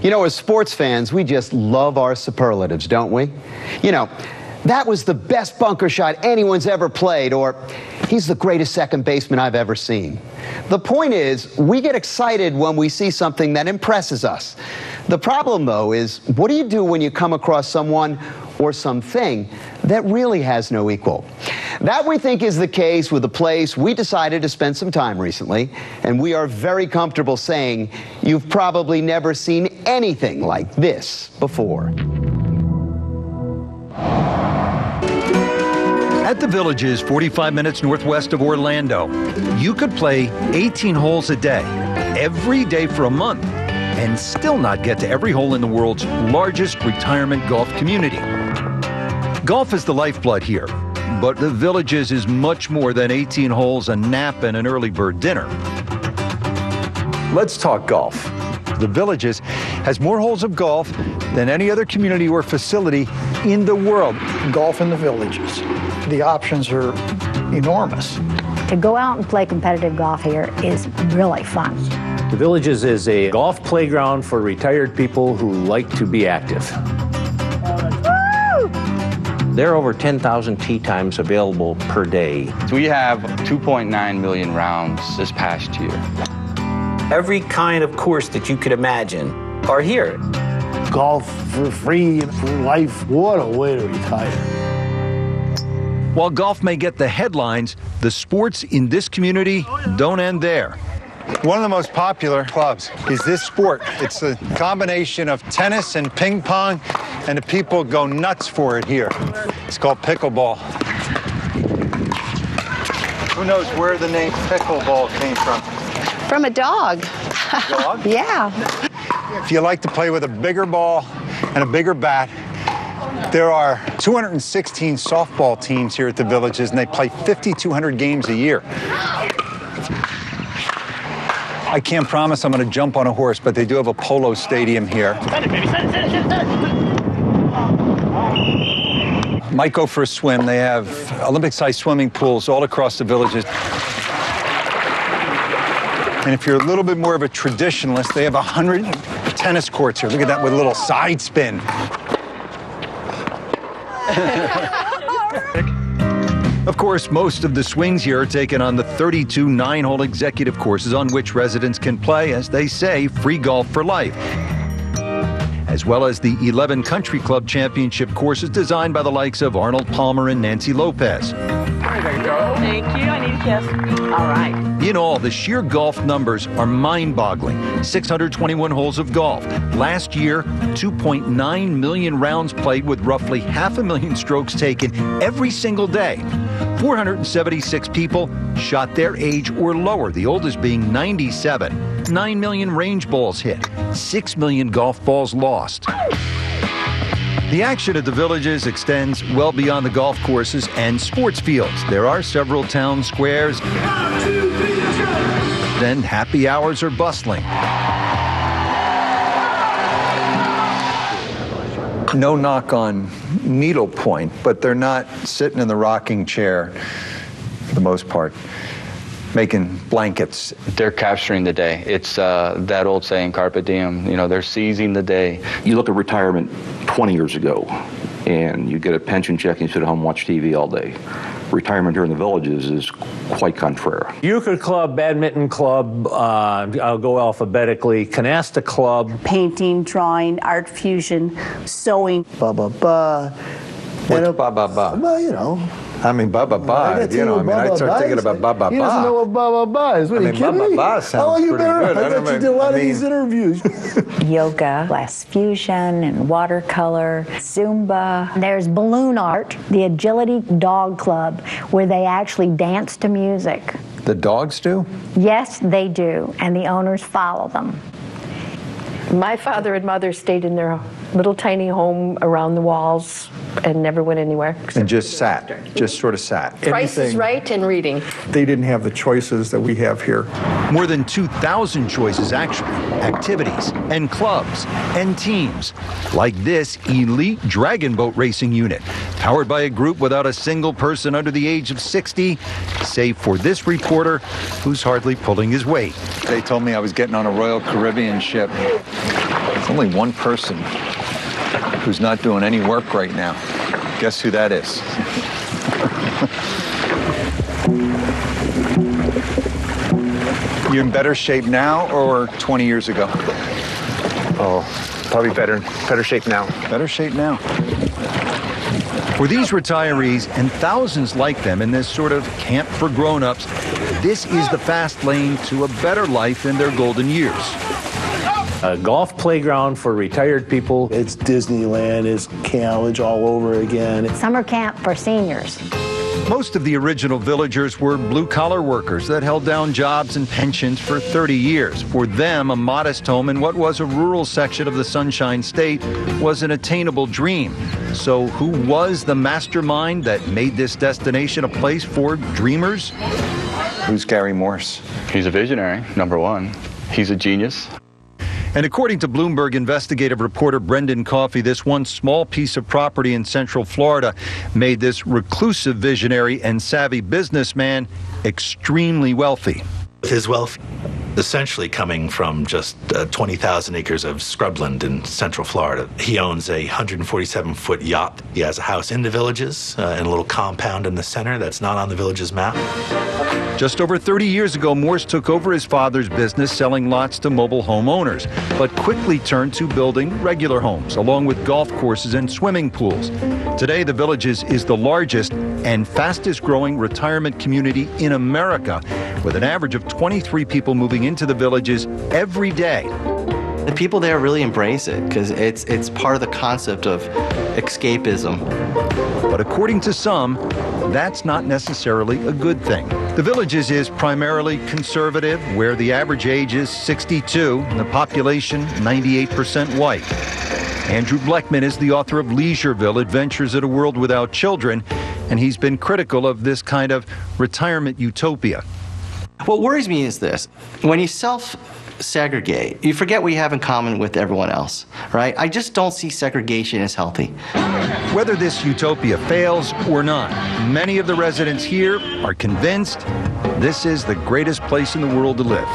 You know, as sports fans, we just love our superlatives, don't we? You know, that was the best bunker shot anyone's ever played, or he's the greatest second baseman I've ever seen. The point is, we get excited when we see something that impresses us. The problem, though, is what do you do when you come across someone or something that really has no equal? That, we think, is the case with a place we decided to spend some time recently, and we are very comfortable saying you've probably never seen anything like this before. At the Villages, 45 minutes northwest of Orlando, you could play 18 holes a day, every day for a month, and still not get to every hole in the world's largest retirement golf community. Golf is the lifeblood here, but the Villages is much more than 18 holes, a nap, and an early bird dinner. Let's talk golf. The Villages has more holes of golf than any other community or facility in the world. Golf in the Villages. The options are enormous. To go out and play competitive golf here is really fun. The Villages is a golf playground for retired people who like to be active. There are over 10,000 tee times available per day. We have 2.9 million rounds this past year. Every kind of course that you could imagine are here. Golf for free and for life. What a way to retire. While golf may get the headlines, the sports in this community don't end there. One of the most popular clubs is this sport. It's a combination of tennis and ping pong, and the people go nuts for it here. It's called pickleball. Who knows where the name pickleball came from? From a dog. Dog? Yeah. If you like to play with a bigger ball and a bigger bat, there are 216 softball teams here at the Villages, and they play 5,200 games a year. I can't promise I'm going to jump on a horse, but they do have a polo stadium here. Send it, baby. Send it. Might go for a swim. They have Olympic-sized swimming pools all across the Villages. And if you're a little bit more of a traditionalist, they have 100 tennis courts here. Look at that with a little side spin. Of course, most of the swings here are taken on the 32 9-hole executive courses on which residents can play, as they say, free golf for life, as well as the 11 Country Club Championship courses designed by the likes of Arnold Palmer and Nancy Lopez. Thank you. I need a kiss. All right. In all, the sheer golf numbers are mind-boggling. 621 holes of golf. Last year, 2.9 million rounds played with roughly 500,000 strokes taken every single day. 476 people shot their age or lower, the oldest being 97. 9 million range balls hit. 6 million golf balls lost. The action at the Villages extends well beyond the golf courses and sports fields. There are several town squares, and happy hours are bustling. No knock on needlepoint, but they're not sitting in the rocking chair for the most part, making blankets. They're capturing the day. It's that old saying, carpe diem. You know, they're seizing the day. You look at retirement 20 years ago, and you get a pension check and you sit at home and watch TV all day. Retirement here in the Villages is quite contrary. Euchre Club, Badminton Club, I'll go alphabetically, Canasta Club. Painting, drawing, art fusion, sewing. Ba-ba-ba. What's ba-ba-ba? Well, you know. I mean, ba-ba-ba, you know, I mean, I start thinking about ba-ba-ba. He doesn't know what ba-ba-ba is. What, are you kidding me? ba-ba-ba sounds you pretty better. good. I thought you did a lot of these interviews. Yoga, glass fusion, and watercolor, Zumba. There's balloon art, the Agility Dog Club, where they actually dance to music. The dogs do? Yes, they do, and the owners follow them. My father and mother stayed in their little tiny home around the walls and never went anywhere. And just sat, just sort of sat. Price is Right and reading. They didn't have the choices that we have here. More than 2,000 choices, actually, activities and clubs and teams, like this elite dragon boat racing unit, powered by a group without a single person under the age of 60, save for this reporter who's hardly pulling his weight. They told me I was getting on a Royal Caribbean ship. There's only one person who's not doing any work right now. Guess who that is? You in better shape now or 20 years ago? Oh, probably better shape now. Better shape now. For these retirees and thousands like them in this sort of camp for grown-ups, this is the fast lane to a better life in their golden years. A golf playground for retired people. It's Disneyland, it's college all over again. Summer camp for seniors. Most of the original villagers were blue-collar workers that held down jobs and pensions for 30 years. For them, a modest home in what was a rural section of the Sunshine State was an attainable dream. So who was the mastermind that made this destination a place for dreamers? Who's Gary Morse? He's a visionary, number one. He's a genius. And according to Bloomberg investigative reporter Brendan Coffey, this one small piece of property in Central Florida made this reclusive visionary and savvy businessman extremely wealthy. His wealth essentially coming from just 20,000 acres of scrubland in Central Florida. He owns a 147-foot yacht. He has a house in the Villages and a little compound in the center that's not on the Villages map. Just over 30 years ago, Morse took over his father's business selling lots to mobile home owners, but quickly turned to building regular homes, along with golf courses and swimming pools. Today, the Villages is the largest and fastest growing retirement community in America, with an average of 23 people moving into the Villages every day. The people there really embrace it because it's part of the concept of escapism. But according to some, that's not necessarily a good thing. The Villages is primarily conservative, where the average age is 62 and the population 98% white. Andrew Bleckman is the author of Leisureville, Adventures in a World Without Children, and he's been critical of this kind of retirement utopia. What worries me is this. When you self-segregate, you forget what you have in common with everyone else, right? I just don't see segregation as healthy. Whether this utopia fails or not, many of the residents here are convinced this is the greatest place in the world to live.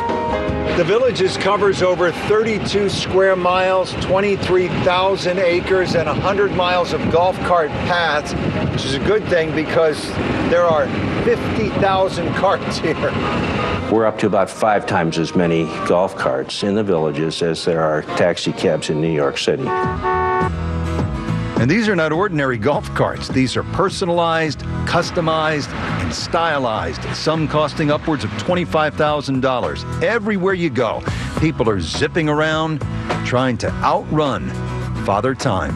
The Villages covers over 32 square miles, 23,000 acres, and 100 miles of golf cart paths, which is a good thing because there are 50,000 carts here. We're up to about 5 times as many golf carts in the Villages as there are taxi cabs in New York City. And these are not ordinary golf carts. These are personalized, customized, and stylized, some costing upwards of $25,000. Everywhere you go, people are zipping around, trying to outrun Father Time.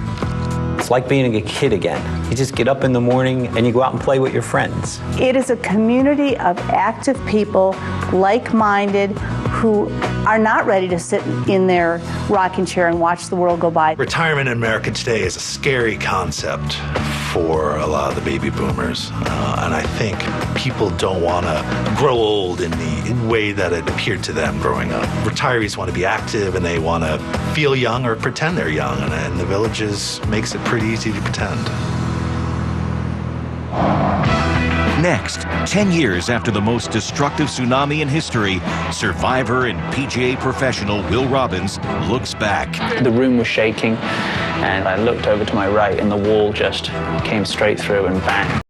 It's like being a kid again. You just get up in the morning and you go out and play with your friends. It is a community of active people, like-minded, who are not ready to sit in their rocking chair and watch the world go by. Retirement in America today is a scary concept for a lot of the baby boomers. And I think people don't want to grow old in the way that it appeared to them growing up. Retirees want to be active and they want to feel young or pretend they're young. And the Villages makes it pretty easy to pretend. Next, 10 years after the most destructive tsunami in history, survivor and PGA professional Will Robbins looks back. The room was shaking, and I looked over to my right, and the wall just came straight through and bang.